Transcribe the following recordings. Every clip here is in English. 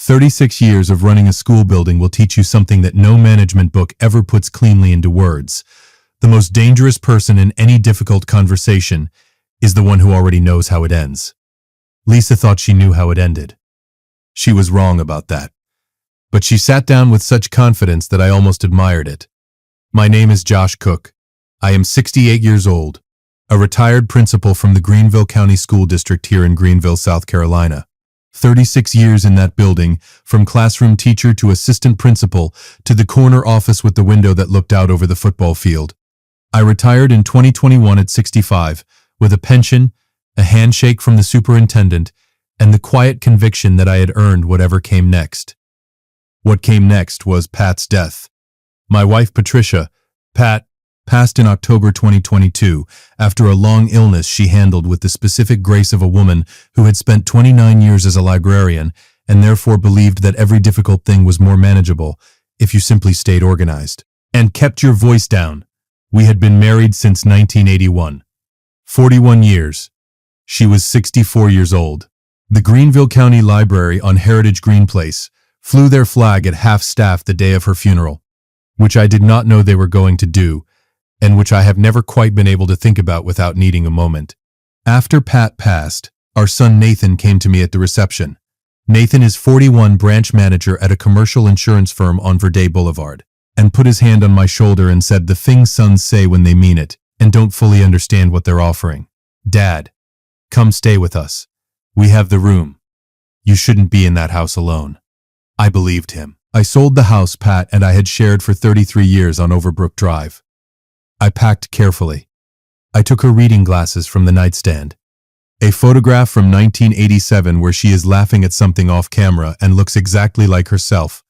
36 years of running a school building will teach you something that no management book ever puts cleanly into words. The most dangerous person in any difficult conversation is the one who already knows how it ends. Lisa thought she knew how it ended. She was wrong about that. But she sat down with such confidence that I almost admired it. My name is Josh Cook. I am 68 years old, a retired principal from the Greenville County School District here in Greenville, South Carolina. 36 years in that building, from classroom teacher to assistant principal to the corner office with the window that looked out over the football field. I retired in 2021 at 65, with a pension, a handshake from the superintendent, and the quiet conviction that I had earned whatever came next. What came next was Pat's death. My wife Patricia, Pat, passed in October 2022 after a long illness she handled with the specific grace of a woman who had spent 29 years as a librarian and therefore believed that every difficult thing was more manageable if you simply stayed organized and kept your voice down. We had been married since 1981. 41 years. She was 64 years old. The Greenville County Library on Heritage Green Place flew their flag at half-staff the day of her funeral, which I did not know they were going to do, and which I have never quite been able to think about without needing a moment. After Pat passed, our son Nathan came to me at the reception. Nathan is 41, branch manager at a commercial insurance firm on Verde Boulevard, and put his hand on my shoulder and said the things sons say when they mean it and don't fully understand what they're offering. Dad, come stay with us. We have the room. You shouldn't be in that house alone. I believed him. I sold the house Pat and I had shared for 33 years on Overbrook Drive. I packed carefully. I took her reading glasses from the nightstand. A photograph from 1987 where she is laughing at something off camera and looks exactly like herself,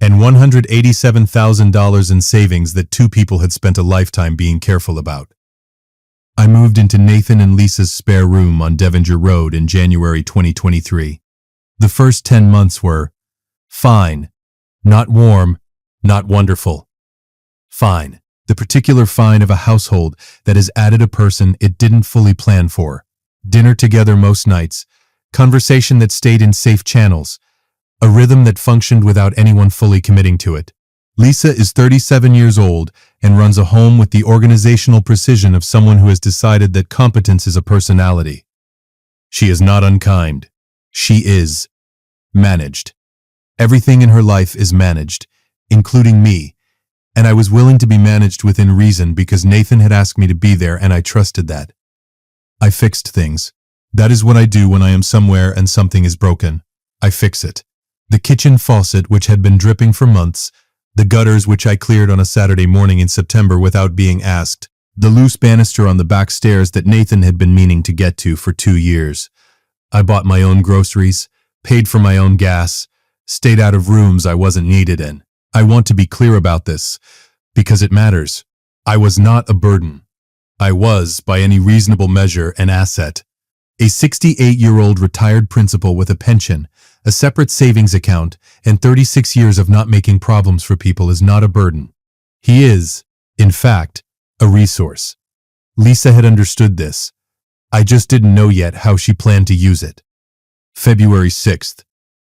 and $187,000 in savings that two people had spent a lifetime being careful about. I moved into Nathan and Lisa's spare room on Devonshire Road in January 2023. The first 10 months were fine. Not warm, not wonderful. Fine. The particular fine of a household that has added a person it didn't fully plan for. Dinner together most nights, conversation that stayed in safe channels, a rhythm that functioned without anyone fully committing to it. Lisa is 37 years old and runs a home with the organizational precision of someone who has decided that competence is a personality. She is not unkind. She is managed. Everything in her life is managed, including me, and I was willing to be managed within reason because Nathan had asked me to be there and I trusted that. I fixed things. That is what I do when I am somewhere and something is broken. I fix it. The kitchen faucet, which had been dripping for months, the gutters which I cleared on a Saturday morning in September without being asked, the loose banister on the back stairs that Nathan had been meaning to get to for 2 years. I bought my own groceries, paid for my own gas, stayed out of rooms I wasn't needed in. I want to be clear about this, because it matters. I was not a burden. I was, by any reasonable measure, an asset. A 68-year-old retired principal with a pension, a separate savings account, and 36 years of not making problems for people is not a burden. He is, in fact, a resource. Lisa had understood this. I just didn't know yet how she planned to use it. February 6th,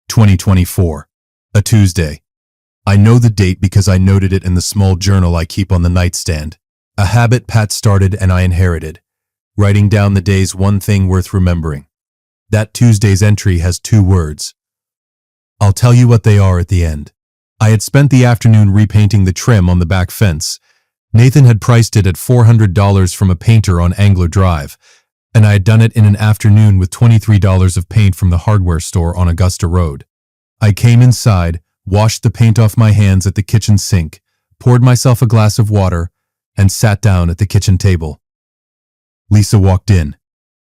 2024, a Tuesday. I know the date because I noted it in the small journal I keep on the nightstand, a habit Pat started and I inherited, writing down the day's one thing worth remembering. That Tuesday's entry has 2 words. I'll tell you what they are at the end. I had spent the afternoon repainting the trim on the back fence. Nathan had priced it at $400 from a painter on Angler Drive, and I had done it in an afternoon with $23 of paint from the hardware store on Augusta Road. I came inside, washed the paint off my hands at the kitchen sink, poured myself a glass of water, and sat down at the kitchen table. Lisa walked in.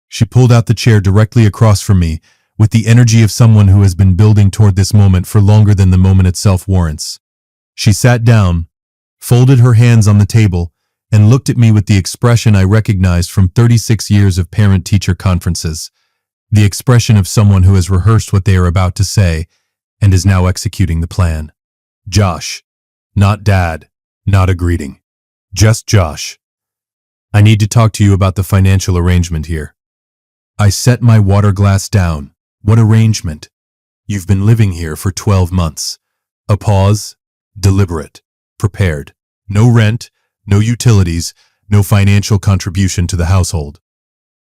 She pulled out the chair directly across from me, with the energy of someone who has been building toward this moment for longer than the moment itself warrants. She sat down, folded her hands on the table, and looked at me with the expression I recognized from 36 years of parent-teacher conferences, the expression of someone who has rehearsed what they are about to say and is now executing the plan. Josh. Not Dad. Not a greeting. Just Josh. I need to talk to you about the financial arrangement here. I set my water glass down. What arrangement? You've been living here for 12 months. A pause, deliberate, prepared. No rent, no utilities, no financial contribution to the household.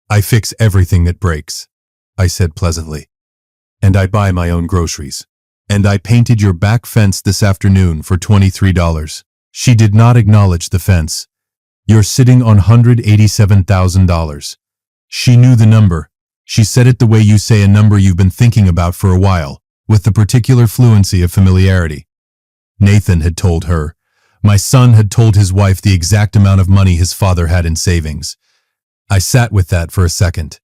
I fix everything that breaks, I said pleasantly. And I buy my own groceries. And I painted your back fence this afternoon for $23. She did not acknowledge the fence. You're sitting on $187,000. She knew the number. She said it the way you say a number you've been thinking about for a while, with the particular fluency of familiarity. Nathan had told her. My son had told his wife the exact amount of money his father had in savings. I sat with that for a second,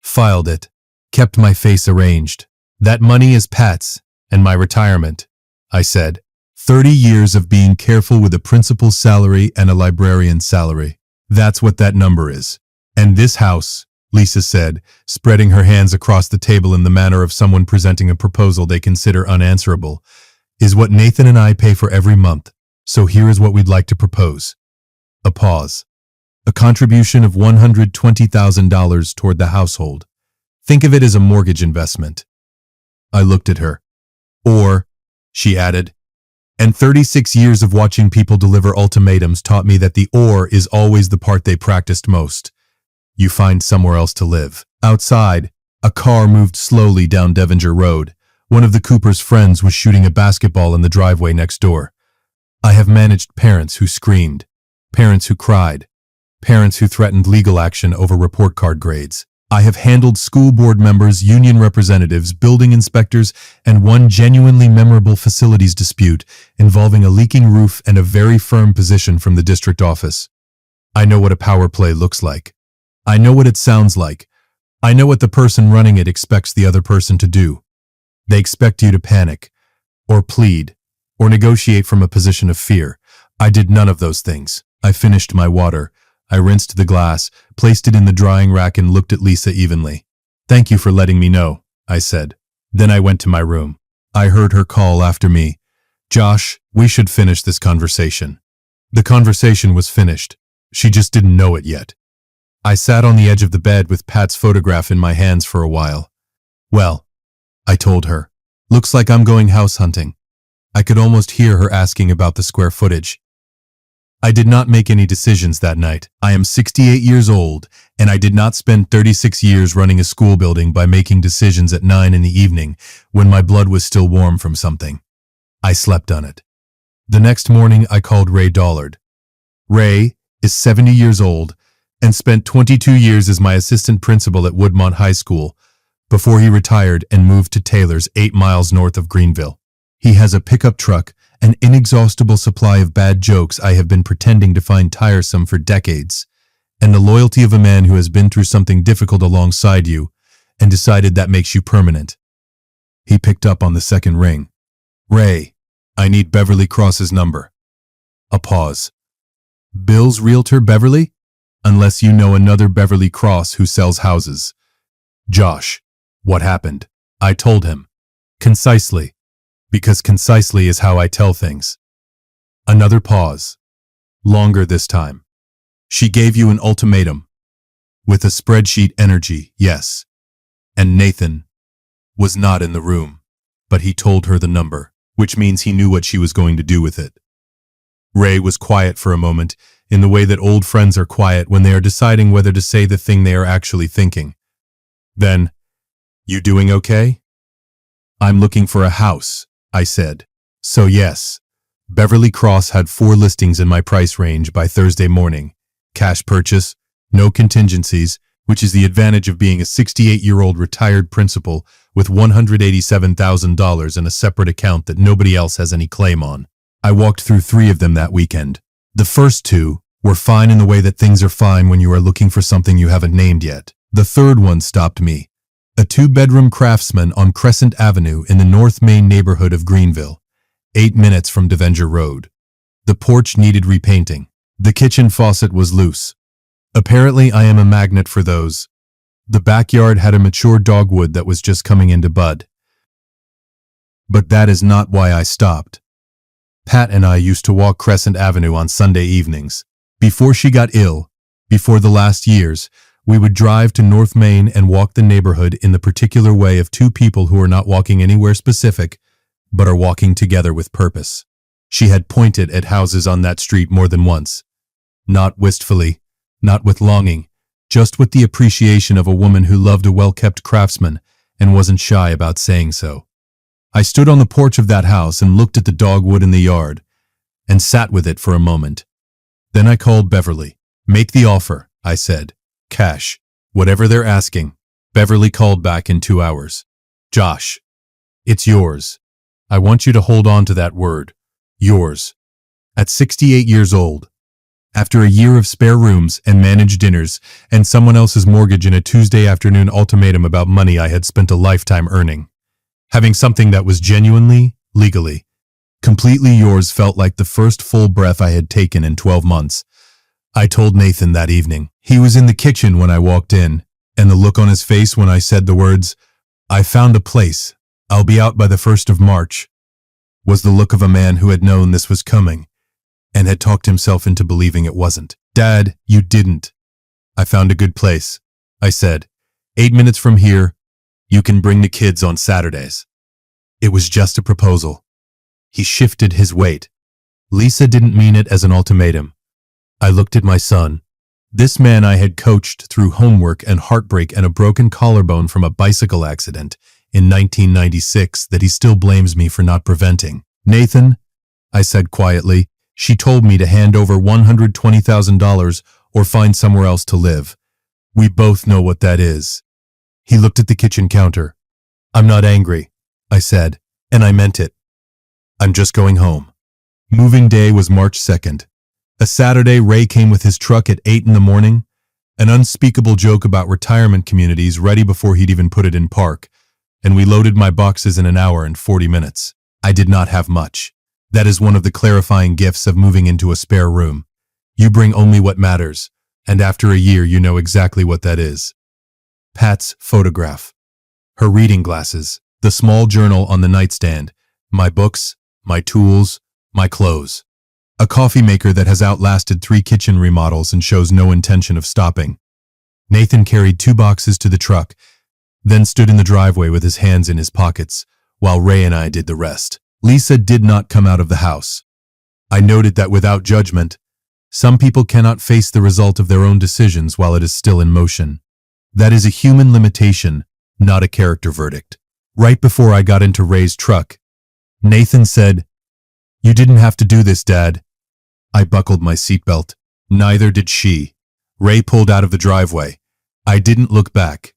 filed it, kept my face arranged. That money is Pat's and my retirement, I said. 30 years of being careful with a principal's salary and a librarian's salary. That's what that number is. And this house, Lisa said, spreading her hands across the table in the manner of someone presenting a proposal they consider unanswerable, is what Nathan and I pay for every month. So here is what we'd like to propose. A pause. A contribution of $120,000 toward the household. Think of it as a mortgage investment. I looked at her. Or, she added, and 36 years of watching people deliver ultimatums taught me that the or is always the part they practiced most. You find somewhere else to live. Outside, a car moved slowly down Devonshire Road. One of the Cooper's friends was shooting a basketball in the driveway next door. I have managed parents who screamed, parents who cried, parents who threatened legal action over report card grades. I have handled school board members, union representatives, building inspectors, and one genuinely memorable facilities dispute involving a leaking roof and a very firm position from the district office. I know what a power play looks like. I know what it sounds like. I know what the person running it expects the other person to do. They expect you to panic, or plead, or negotiate from a position of fear. I did none of those things. I finished my water. I rinsed the glass, placed it in the drying rack, and looked at Lisa evenly. Thank you for letting me know, I said. Then I went to my room. I heard her call after me. Josh, we should finish this conversation. The conversation was finished. She just didn't know it yet. I sat on the edge of the bed with Pat's photograph in my hands for a while. Well, I told her, looks like I'm going house hunting. I could almost hear her asking about the square footage. I did not make any decisions that night. I am 68 years old, and I did not spend 36 years running a school building by making decisions at 9 in the evening when my blood was still warm from something. I slept on it. The next morning, I called Ray Dollard. Ray is 70 years old and spent 22 years as my assistant principal at Woodmont High School before he retired and moved to Taylor's 8 miles north of Greenville. He has a pickup truck, an inexhaustible supply of bad jokes I have been pretending to find tiresome for decades, and the loyalty of a man who has been through something difficult alongside you and decided that makes you permanent. He picked up on the second ring. Ray, I need Beverly Cross's number. A pause. Bill's realtor Beverly? Unless you know another Beverly Cross who sells houses. Josh, what happened? I told him. Concisely. Because concisely is how I tell things. Another pause. Longer this time. She gave you an ultimatum. With a spreadsheet energy, yes. And Nathan was not in the room, but he told her the number, which means he knew what she was going to do with it. Ray was quiet for a moment, in the way that old friends are quiet when they are deciding whether to say the thing they are actually thinking. Then, you doing okay? I'm looking for a house, I said. So yes, Beverly Cross had 4 listings in my price range by Thursday morning. Cash purchase, no contingencies, which is the advantage of being a 68-year-old retired principal with $187,000 in a separate account that nobody else has any claim on. I walked through 3 of them that weekend. The first 2 were fine in the way that things are fine when you are looking for something you haven't named yet. The third one stopped me. A 2-bedroom Craftsman on Crescent Avenue in the North Main neighborhood of Greenville, 8 minutes from Devonshire Road. The porch needed repainting. The kitchen faucet was loose. Apparently, I am a magnet for those. The backyard had a mature dogwood that was just coming into bud. But that is not why I stopped. Pat and I used to walk Crescent Avenue on Sunday evenings. Before she got ill, before the last years, We would drive to North Main and walk the neighborhood in the particular way of two people who are not walking anywhere specific, but are walking together with purpose. She had pointed at houses on that street more than once. Not wistfully, not with longing, just with the appreciation of a woman who loved a well-kept craftsman and wasn't shy about saying so. I stood on the porch of that house and looked at the dogwood in the yard, and sat with it for a moment. Then I called Beverly. "Make the offer," I said. "Cash. Whatever they're asking." Beverly called back in 2 hours. "Josh, it's yours. I want you to hold on to that word. Yours." At 68 years old, after a year of spare rooms and managed dinners and someone else's mortgage and a Tuesday afternoon ultimatum about money I had spent a lifetime earning, having something that was genuinely, legally, completely yours felt like the first full breath I had taken in 12 months. I told Nathan that evening. He was in the kitchen when I walked in, and the look on his face when I said the words, "I found a place. I'll be out by the 1st of March," was the look of a man who had known this was coming and had talked himself into believing it wasn't. "Dad, you didn't. I found a good place," I said. 8 minutes from here. You can bring the kids on Saturdays." It was just a proposal. He shifted his weight. Lisa didn't mean it as an ultimatum. I looked at my son. This man I had coached through homework and heartbreak and a broken collarbone from a bicycle accident in 1996 that he still blames me for not preventing. "Nathan," I said quietly, "she told me to hand over $120,000 or find somewhere else to live. We both know what that is." He looked at the kitchen counter. "I'm not angry," I said, and I meant it. "I'm just going home." Moving day was March 2nd. A Saturday, Ray came with his truck at 8 in the morning, an unspeakable joke about retirement communities ready before he'd even put it in park, and we loaded my boxes in an hour and 40 minutes. I did not have much. That is one of the clarifying gifts of moving into a spare room. You bring only what matters, and after a year you know exactly what that is. Pat's photograph, her reading glasses, the small journal on the nightstand, my books, my tools, my clothes. A coffee maker that has outlasted 3 kitchen remodels and shows no intention of stopping. Nathan carried 2 boxes to the truck, then stood in the driveway with his hands in his pockets, while Ray and I did the rest. Lisa did not come out of the house. I noted that without judgment, some people cannot face the result of their own decisions while it is still in motion. That is a human limitation, not a character verdict. Right before I got into Ray's truck, Nathan said, "You didn't have to do this, Dad." I buckled my seatbelt. Neither did she. Ray pulled out of the driveway. I didn't look back.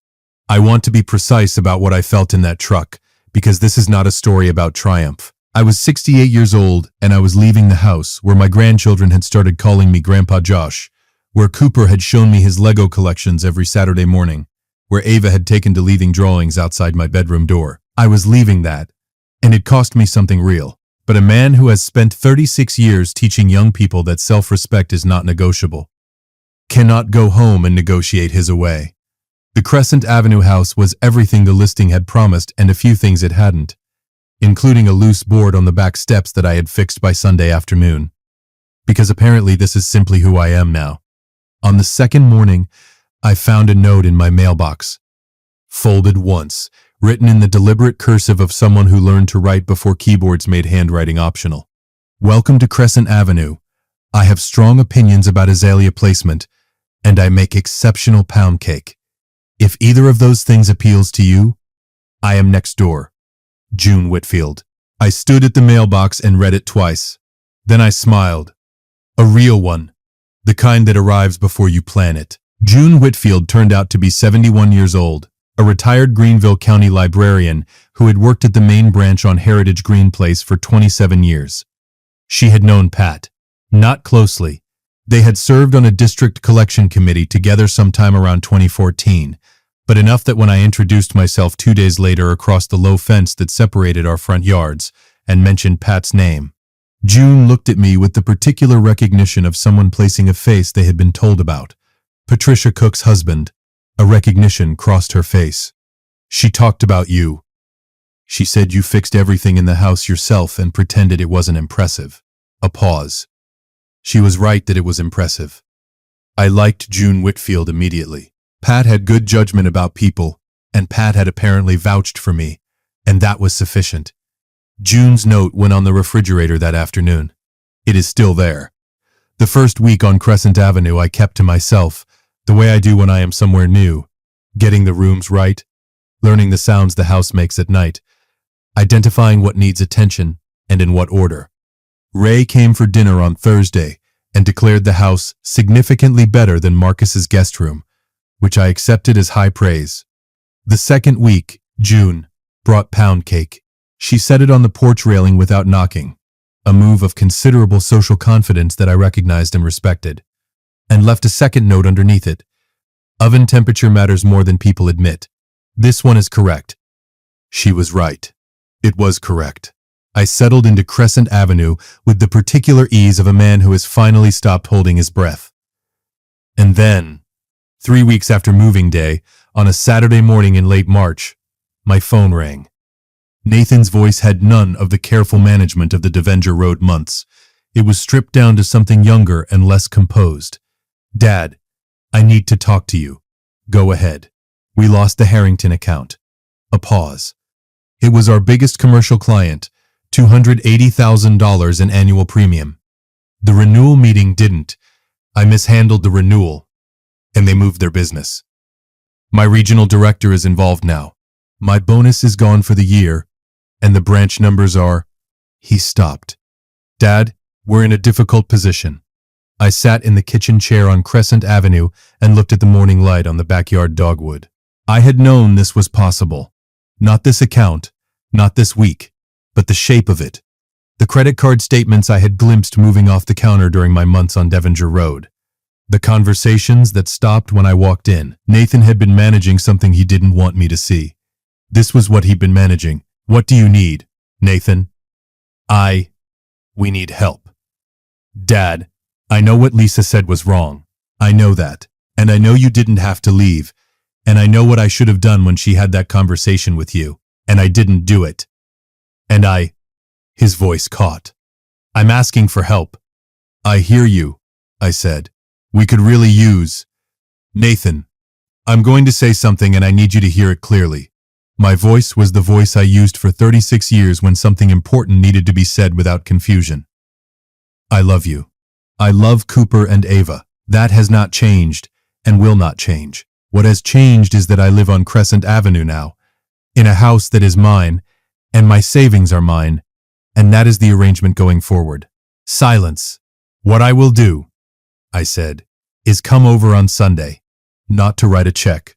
I want to be precise about what I felt in that truck, because this is not a story about triumph. I was 68 years old, and I was leaving the house where my grandchildren had started calling me Grandpa Josh, where Cooper had shown me his Lego collections every Saturday morning, where Ava had taken to leaving drawings outside my bedroom door. I was leaving that, and it cost me something real. But a man who has spent 36 years teaching young people that self-respect is not negotiable cannot go home and negotiate his away. The Crescent Avenue house was everything the listing had promised and a few things it hadn't, including a loose board on the back steps that I had fixed by Sunday afternoon. Because apparently this is simply who I am now. On the second morning, I found a note in my mailbox. Folded once, written in the deliberate cursive of someone who learned to write before keyboards made handwriting optional. "Welcome to Crescent Avenue. I have strong opinions about azalea placement, and I make exceptional pound cake. If either of those things appeals to you, I am next door. June Whitfield." I stood at the mailbox and read it twice. Then I smiled. A real one. The kind that arrives before you plan it. June Whitfield turned out to be 71 years old, a retired Greenville County librarian who had worked at the main branch on Heritage Green Place for 27 years. She had known Pat. Not closely. They had served on a district collection committee together sometime around 2014, but enough that when I introduced myself 2 days later across the low fence that separated our front yards and mentioned Pat's name, June looked at me with the particular recognition of someone placing a face they had been told about. Patricia Cook's husband. A recognition crossed her face. "She talked about you. She said you fixed everything in the house yourself and pretended it wasn't impressive." A pause. She was right that it was impressive. I liked June Whitfield immediately. Pat had good judgment about people, and Pat had apparently vouched for me, and that was sufficient. June's note went on the refrigerator that afternoon. It is still there. The first week on Crescent Avenue I kept to myself, the way I do when I am somewhere new, getting the rooms right, learning the sounds the house makes at night, identifying what needs attention and in what order. Ray came for dinner on Thursday and declared the house significantly better than Marcus's guest room, which I accepted as high praise. The second week, June brought pound cake. She set it on the porch railing without knocking, a move of considerable social confidence that I recognized and respected, and left a second note underneath it. Oven temperature matters more than people admit. This one is correct. She was right. It was correct. I settled into Crescent Avenue with the particular ease of a man who has finally stopped holding his breath. And then, 3 weeks after moving day, on a Saturday morning in late March, my phone rang. Nathan's voice had none of the careful management of the Devenger Road months. It was stripped down to something younger and less composed. Dad, I need to talk to you. Go ahead. We lost the Harrington account. A pause. It was our biggest commercial client, $280,000 in annual premium. The renewal meeting didn't. I mishandled the renewal, and they moved their business. My regional director is involved now. My bonus is gone for the year, and the branch numbers are... He stopped. Dad, we're in a difficult position. I sat in the kitchen chair on Crescent Avenue and looked at the morning light on the backyard dogwood. I had known this was possible. Not this account, not this week, but the shape of it. The credit card statements I had glimpsed moving off the counter during my months on Devenger Road. The conversations that stopped when I walked in. Nathan had been managing something he didn't want me to see. This was what he'd been managing. What do you need, Nathan? We need help. Dad, I know what Lisa said was wrong. I know that. And I know you didn't have to leave. And I know what I should have done when she had that conversation with you. And I didn't do it. And His voice caught. I'm asking for help. I hear you, I said. We could really use... Nathan, I'm going to say something and I need you to hear it clearly. My voice was the voice I used for 36 years when something important needed to be said without confusion. I love you. I love Cooper and Ava. That has not changed and will not change. What has changed is that I live on Crescent Avenue now, in a house that is mine, and my savings are mine, and that is the arrangement going forward. Silence. What I will do, I said, is come over on Sunday, not to write a check,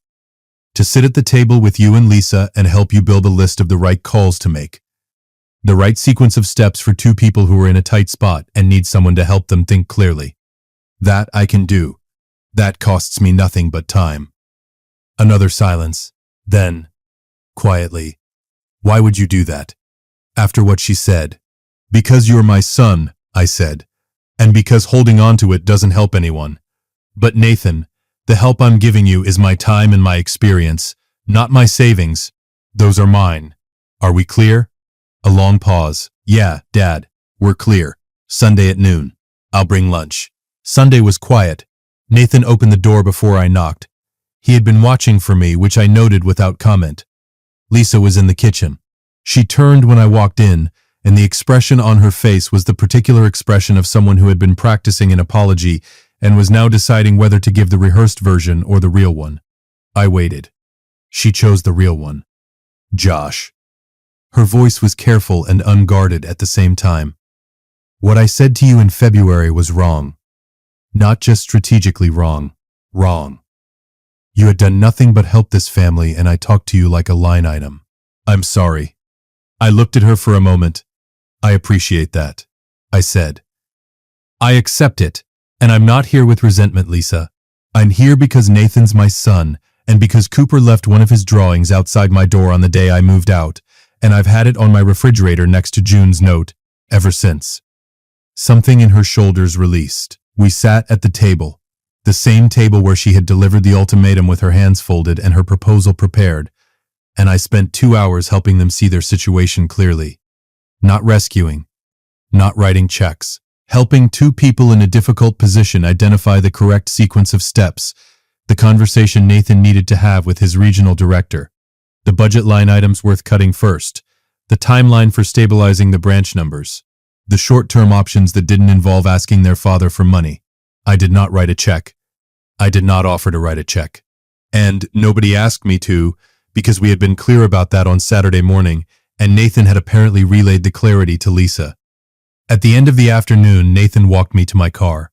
to sit at the table with you and Lisa and help you build a list of the right calls to make, the right sequence of steps for two people who are in a tight spot and need someone to help them think clearly. That I can do. That costs me nothing but time. Another silence. Then, quietly, why would you do that? After what she said. Because you're my son, I said, and because holding on to it doesn't help anyone. But Nathan, the help I'm giving you is my time and my experience, not my savings. Those are mine. Are we clear? A long pause. Yeah, Dad, we're clear. Sunday at noon. I'll bring lunch. Sunday was quiet. Nathan opened the door before I knocked. He had been watching for me, which I noted without comment. Lisa was in the kitchen. She turned when I walked in, and the expression on her face was the particular expression of someone who had been practicing an apology and was now deciding whether to give the rehearsed version or the real one. I waited. She chose the real one. Josh. Her voice was careful and unguarded at the same time. What I said to you in February was wrong. Not just strategically wrong. Wrong. You had done nothing but help this family, and I talked to you like a line item. I'm sorry. I looked at her for a moment. I appreciate that, I said. I accept it, and I'm not here with resentment, Lisa. I'm here because Nathan's my son, and because Cooper left one of his drawings outside my door on the day I moved out, and I've had it on my refrigerator next to June's note ever since. Something in her shoulders released. We sat at the table, the same table where she had delivered the ultimatum with her hands folded and her proposal prepared, and I spent 2 hours helping them see their situation clearly. Not rescuing, not writing checks, helping two people in a difficult position identify the correct sequence of steps, The conversation Nathan needed to have with his regional director. The budget line items worth cutting first. The timeline for stabilizing the branch numbers. The short-term options that didn't involve asking their father for money. I did not write a check. I did not offer to write a check. And nobody asked me to, because we had been clear about that on Saturday morning, and Nathan had apparently relayed the clarity to Lisa. At the end of the afternoon, Nathan walked me to my car.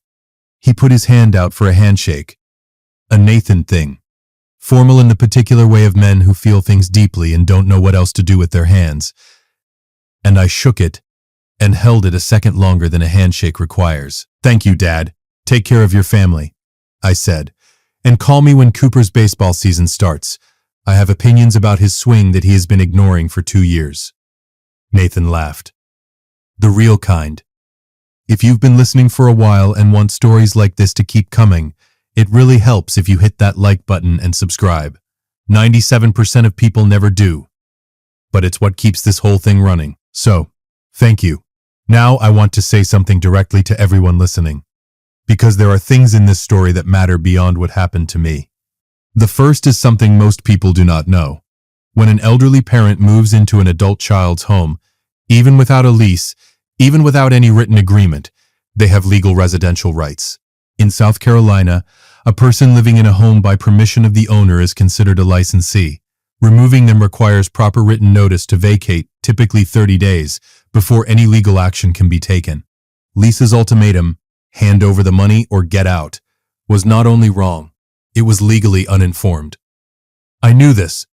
He put his hand out for a handshake. A Nathan thing. Formal in the particular way of men who feel things deeply and don't know what else to do with their hands. And I shook it and held it a second longer than a handshake requires. "Thank you, Dad. Take care of your family," I said. "And call me when Cooper's baseball season starts. I have opinions about his swing that he has been ignoring for 2 years." Nathan laughed. The real kind. If you've been listening for a while and want stories like this to keep coming, it really helps if you hit that like button and subscribe. 97% of people never do. But it's what keeps this whole thing running. So, thank you. Now I want to say something directly to everyone listening. Because there are things in this story that matter beyond what happened to me. The first is something most people do not know. When an elderly parent moves into an adult child's home, even without a lease, even without any written agreement, they have legal residential rights. In South Carolina, a person living in a home by permission of the owner is considered a licensee. Removing them requires proper written notice to vacate, typically 30 days, before any legal action can be taken. Lisa's ultimatum, hand over the money or get out, was not only wrong, it was legally uninformed. I knew this.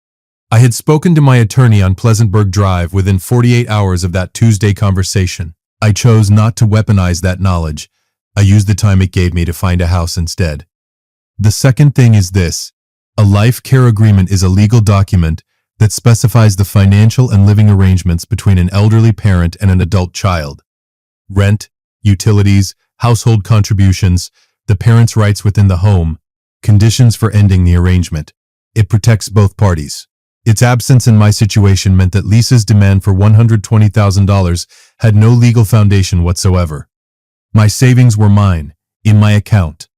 I had spoken to my attorney on Pleasantburg Drive within 48 hours of that Tuesday conversation. I chose not to weaponize that knowledge. I used the time it gave me to find a house instead. The second thing is this. A life care agreement is a legal document that specifies the financial and living arrangements between an elderly parent and an adult child. Rent, utilities, household contributions, the parent's rights within the home, conditions for ending the arrangement. It protects both parties. Its absence in my situation meant that Lisa's demand for $120,000 had no legal foundation whatsoever. My savings were mine, in my account,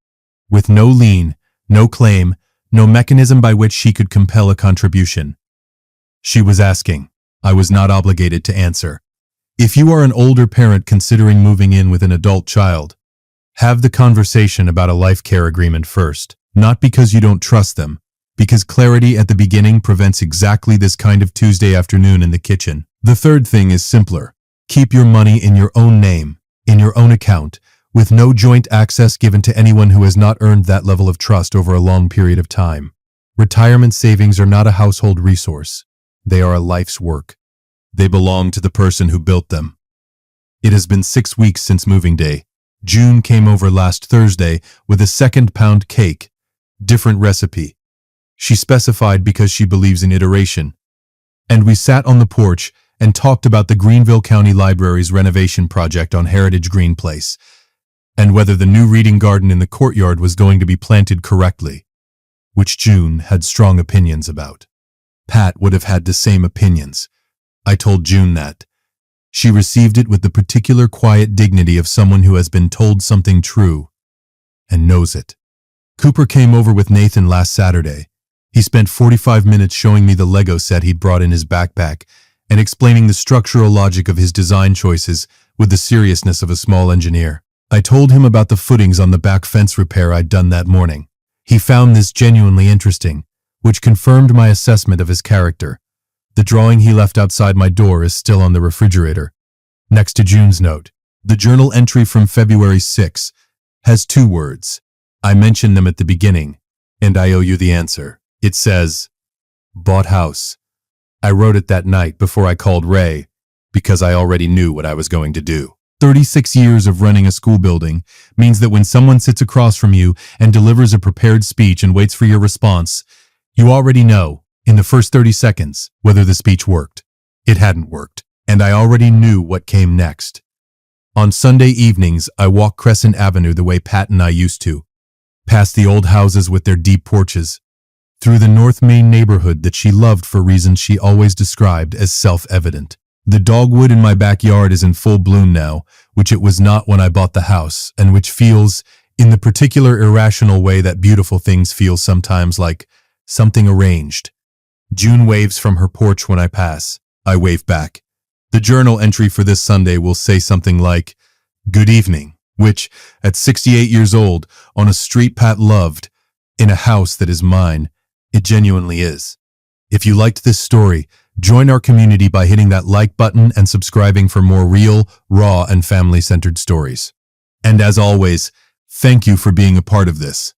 with no lien, no claim, no mechanism by which she could compel a contribution. She was asking. I was not obligated to answer. If you are an older parent considering moving in with an adult child, have the conversation about a life care agreement first, not because you don't trust them, because clarity at the beginning prevents exactly this kind of Tuesday afternoon in the kitchen. The third thing is simpler. Keep your money in your own name, in your own account, with no joint access given to anyone who has not earned that level of trust over a long period of time. Retirement savings are not a household resource. They are a life's work. They belong to the person who built them. It has been 6 weeks since moving day. June came over last Thursday with a 2-pound cake. Different recipe. She specified because she believes in iteration. And we sat on the porch and talked about the Greenville County Library's renovation project on Heritage Green Place, and whether the new reading garden in the courtyard was going to be planted correctly, which June had strong opinions about. Pat would have had the same opinions. I told June that. She received it with the particular quiet dignity of someone who has been told something true and knows it. Cooper came over with Nathan last Saturday. He spent 45 minutes showing me the Lego set he'd brought in his backpack and explaining the structural logic of his design choices with the seriousness of a small engineer. I told him about the footings on the back fence repair I'd done that morning. He found this genuinely interesting, which confirmed my assessment of his character. The drawing he left outside my door is still on the refrigerator, next to June's note. The journal entry from February 6 has 2 words. I mentioned them at the beginning, and I owe you the answer. It says, bought house. I wrote it that night before I called Ray, because I already knew what I was going to do. 36 years of running a school building means that when someone sits across from you and delivers a prepared speech and waits for your response, you already know, in the first 30 seconds, whether the speech worked. It hadn't worked, and I already knew what came next. On Sunday evenings, I walk Crescent Avenue the way Pat and I used to, past the old houses with their deep porches, through the North Main neighborhood that she loved for reasons she always described as self-evident. The dogwood in my backyard is in full bloom now, which it was not when I bought the house, and which feels, in the particular irrational way that beautiful things feel sometimes, like something arranged. June waves from her porch when I pass. I wave back. The journal entry for this Sunday will say something like, "Good evening," which, at 68 years old, on a street Pat loved, in a house that is mine, it genuinely is. If you liked this story, join our community by hitting that like button and subscribing for more real, raw, and family-centered stories. And as always, thank you for being a part of this.